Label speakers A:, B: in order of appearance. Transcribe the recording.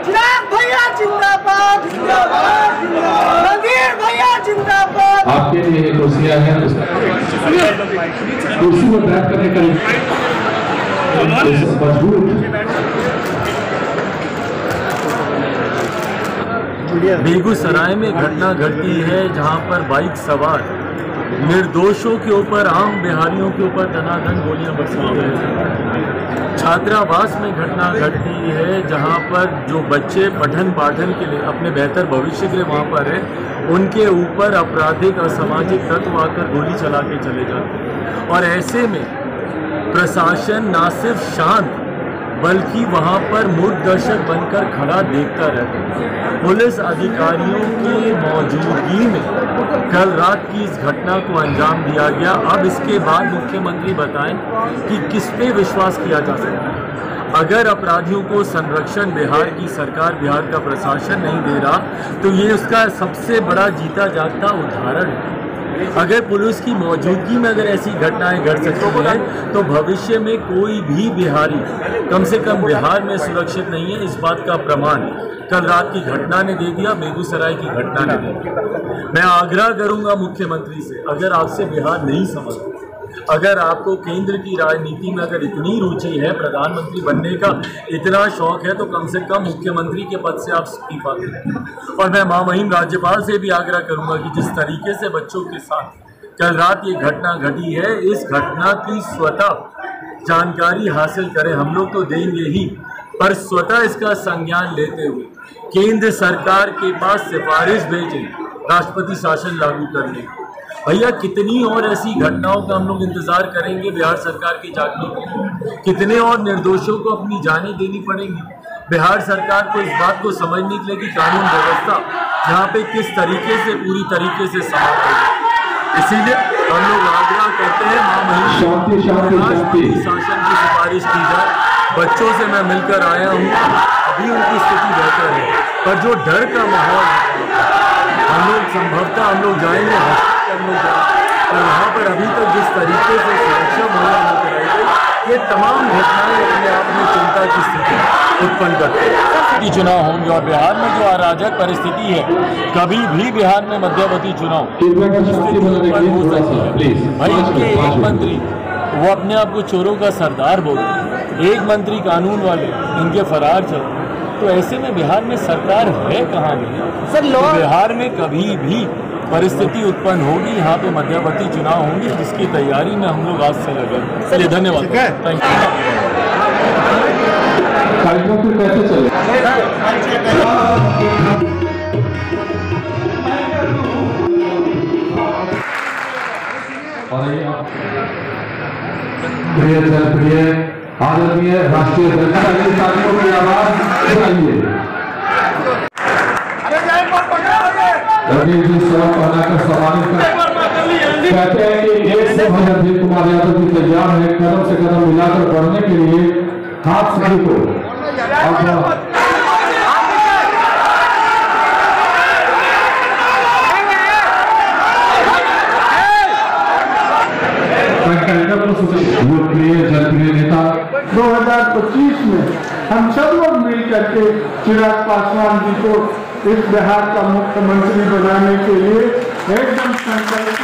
A: चिराग भैया जिंदाबाद, रणधीर भैया जिंदाबाद।
B: आपके लिए कुर्सियां हैं, कुर्सी में बैठ करने का
C: बेगूसराय में घटना घटी है जहां पर बाइक सवार निर्दोषों के ऊपर, आम बिहारियों के ऊपर धनाधन गोलियां बरसा रहे हैं। छात्रावास में घटना घटी है जहां पर जो बच्चे पठन पाठन के लिए, अपने बेहतर भविष्य के लिए वहां पर है, उनके ऊपर आपराधिक असामाजिक तत्व आकर गोली चला के चले जाते हैं। और ऐसे में प्रशासन ना सिर्फ शांत बल्कि वहां पर मूक दर्शक बनकर खड़ा देखता रहता है। पुलिस अधिकारियों की मौजूदगी में कल रात की इस घटना को अंजाम दिया गया। अब इसके बाद मुख्यमंत्री बताएं कि किस पे विश्वास किया जा सकता है। अगर अपराधियों को संरक्षण बिहार की सरकार, बिहार का प्रशासन नहीं दे रहा, तो ये उसका सबसे बड़ा जीता जागता उदाहरण है। अगर पुलिस की मौजूदगी में अगर ऐसी घटनाएं घट सकती हैं तो भविष्य में कोई भी बिहारी, कम से कम बिहार में सुरक्षित नहीं है। इस बात का प्रमाण कल रात की घटना ने दे दिया, बेगूसराय की घटना ने दे दिया। मैं आग्रह करूंगा मुख्यमंत्री से, अगर आपसे बिहार नहीं समझ, अगर आपको केंद्र की राजनीति में अगर इतनी रुचि है, प्रधानमंत्री बनने का इतना शौक है, तो कम से कम मुख्यमंत्री के पद से आप इस्तीफा दें। और मैं महामहिम राज्यपाल से भी आग्रह करूंगा कि जिस तरीके से बच्चों के साथ कल रात ये घटना घटी है, इस घटना की स्वतः जानकारी हासिल करें। हम लोग तो देंगे ही, पर स्वतः इसका संज्ञान लेते हुए केंद्र सरकार के पास सिफारिश भेजें राष्ट्रपति शासन लागू करने की। भैया कितनी और ऐसी घटनाओं का हम लोग इंतजार करेंगे बिहार सरकार के जागने के? कितने और निर्दोषों को अपनी जानें देनी पड़ेंगी? बिहार सरकार को इस बात को समझने के लिए कि कानून व्यवस्था यहाँ पे किस तरीके से पूरी तरीके से समाप्त है। इसीलिए हम लोग आग्रह करते हैं राष्ट्रपति शासन की सिफारिश की जाए। बच्चों से मैं मिलकर आया हूँ, अभी उनकी स्थिति बेहतर है, पर जो डर का माहौल है, हम लोग संभवतः हम लोग जाएंगे, और वहाँ पर अभी तक जिस तरीके से सुरक्षा मुहैया कराई गई, ये तमाम घटनाएं अपने आप में चिंता की स्थिति उत्पन्न करती है। चुनाव होंगे और बिहार में जो अराजक परिस्थिति है, कभी भी बिहार में मध्यवर्ती चुनाव उत्पन्न हो सकती है। भाई इनके एक मंत्री वो अपने आप को चोरों का सरदार बोलते हैं, एक मंत्री कानून वाले इनके फरार चलते हैं। तो ऐसे में बिहार में सरकार है कहाँ में? तो बिहार में कभी भी परिस्थिति उत्पन्न होगी, यहाँ पे मध्यवर्ती चुनाव होंगे, जिसकी तैयारी में हम लोग आज से लगे। चलिए धन्यवाद, थैंक यू।
B: कार्यक्रम फिर कैसे चले? प्रिय जनप्रिय आदरणीय राष्ट्रीय साथियों की आवाज सुनाइए। रणधीर जी सड़क बनाकर सम्मानित कहते हैं कि एक से रणधीर कुमार यादव जी तैयार है कदम से कदम मिलाकर बढ़ने के लिए। हाथ सभी को लोकप्रिय जनप्रिय नेता
D: 2025 में हम सब लोग मिल करके चिराग पासवान जी को इस बिहार का मुख्यमंत्री बनाने के लिए एकदम संकल्प